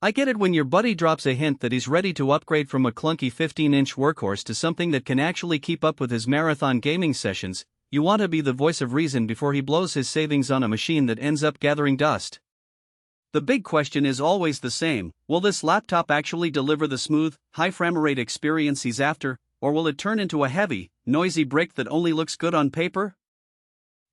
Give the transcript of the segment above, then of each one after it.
I get it when your buddy drops a hint that he's ready to upgrade from a clunky 15-inch workhorse to something that can actually keep up with his marathon gaming sessions. You want to be the voice of reason before he blows his savings on a machine that ends up gathering dust. The big question is always the same: will this laptop actually deliver the smooth, high frame rate experience he's after, or will it turn into a heavy, noisy brick that only looks good on paper?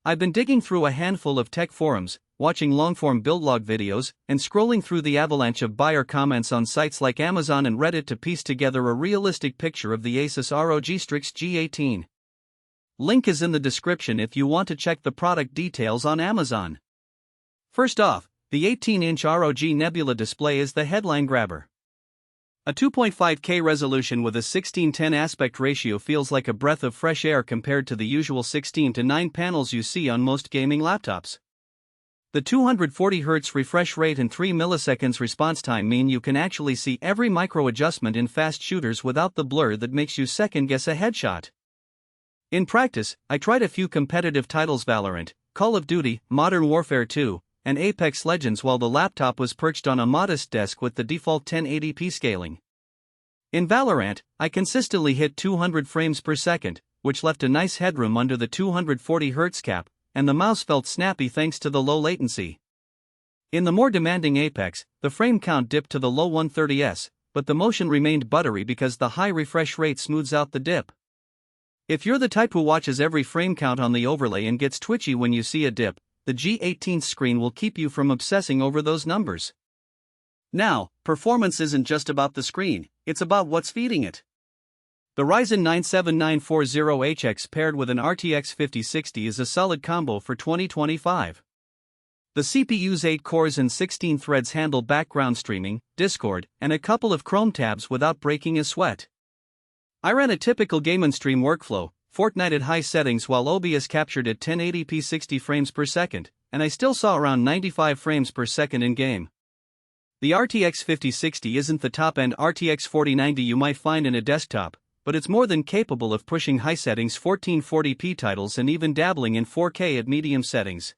I've been digging through a handful of tech forums, watching long-form build log videos, and scrolling through the avalanche of buyer comments on sites like Amazon and Reddit to piece together a realistic picture of the ASUS ROG Strix G18. Link is in the description if you want to check the product details on Amazon. First off, the 18-inch ROG Nebula display is the headline grabber. A 2.5K resolution with a 16:10 aspect ratio feels like a breath of fresh air compared to the usual 16:9 panels you see on most gaming laptops. The 240Hz refresh rate and 3 milliseconds response time mean you can actually see every micro adjustment in fast shooters without the blur that makes you second-guess a headshot. In practice, I tried a few competitive titles: Valorant, Call of Duty, Modern Warfare 2, and Apex Legends while the laptop was perched on a modest desk with the default 1080p scaling. In Valorant, I consistently hit 200 frames per second, which left a nice headroom under the 240Hz cap, and the mouse felt snappy thanks to the low latency. In the more demanding Apex, the frame count dipped to the low 130s, but the motion remained buttery because the high refresh rate smooths out the dip. If you're the type who watches every frame count on the overlay and gets twitchy when you see a dip, the G18 screen will keep you from obsessing over those numbers. Now, performance isn't just about the screen, it's about what's feeding it. The Ryzen 9 7940HX paired with an RTX 5060 is a solid combo for 2025. The CPU's 8 cores and 16 threads handle background streaming, Discord, and a couple of Chrome tabs without breaking a sweat. I ran a typical game and stream workflow, Fortnite at high settings while OBS captured at 1080p 60 frames per second, and I still saw around 95 frames per second in game. The RTX 5060 isn't the top-end RTX 4090 you might find in a desktop, but it's more than capable of pushing high settings 1440p titles and even dabbling in 4K at medium settings.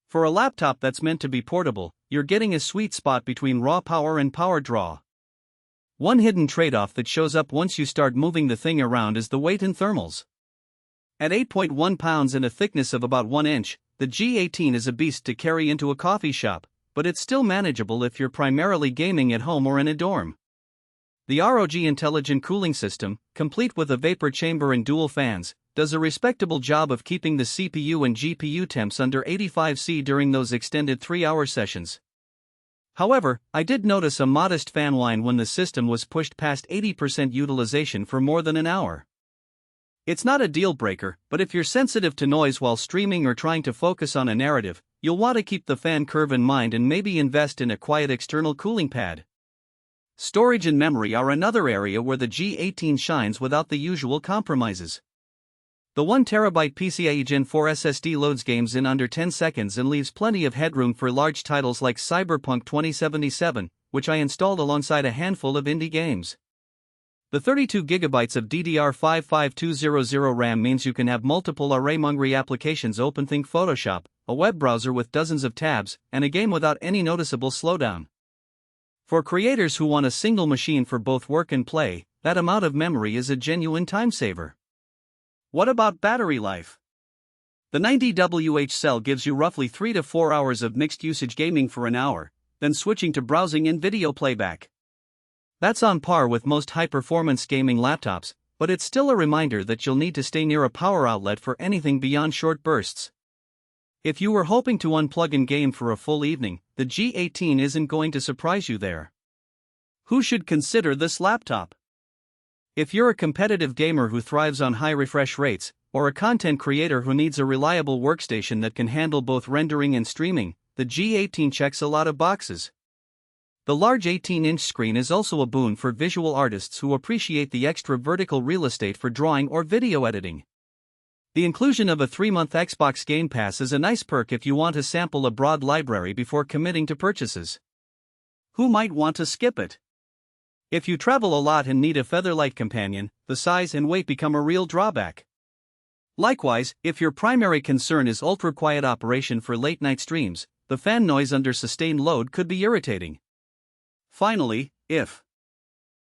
For a laptop that's meant to be portable, you're getting a sweet spot between raw power and power draw. One hidden trade-off that shows up once you start moving the thing around is the weight and thermals. At 8.1 pounds and a thickness of about 1 inch, the G18 is a beast to carry into a coffee shop, but it's still manageable if you're primarily gaming at home or in a dorm. The ROG Intelligent Cooling System, complete with a vapor chamber and dual fans, does a respectable job of keeping the CPU and GPU temps under 85°C during those extended 3-hour sessions. However, I did notice a modest fan whine when the system was pushed past 80% utilization for more than an hour. It's not a deal breaker, but if you're sensitive to noise while streaming or trying to focus on a narrative, you'll want to keep the fan curve in mind and maybe invest in a quiet external cooling pad. Storage and memory are another area where the G18 shines without the usual compromises. The 1TB PCIe Gen 4 SSD loads games in under 10 seconds and leaves plenty of headroom for large titles like Cyberpunk 2077, which I installed alongside a handful of indie games. The 32GB of DDR5 5200 RAM means you can have multiple array-mongry applications open. Think Photoshop, a web browser with dozens of tabs, and a game without any noticeable slowdown. For creators who want a single machine for both work and play, that amount of memory is a genuine time saver. What about battery life? The 90Wh cell gives you roughly 3 to 4 hours of mixed usage gaming for an hour, then switching to browsing and video playback. That's on par with most high-performance gaming laptops, but it's still a reminder that you'll need to stay near a power outlet for anything beyond short bursts. If you were hoping to unplug and game for a full evening, the G18 isn't going to surprise you there. Who should consider this laptop? If you're a competitive gamer who thrives on high refresh rates, or a content creator who needs a reliable workstation that can handle both rendering and streaming, the G18 checks a lot of boxes. The large 18-inch screen is also a boon for visual artists who appreciate the extra vertical real estate for drawing or video editing. The inclusion of a 3-month Xbox Game Pass is a nice perk if you want to sample a broad library before committing to purchases. Who might want to skip it? If you travel a lot and need a featherlight companion, the size and weight become a real drawback. Likewise, if your primary concern is ultra-quiet operation for late-night streams, the fan noise under sustained load could be irritating. Finally, if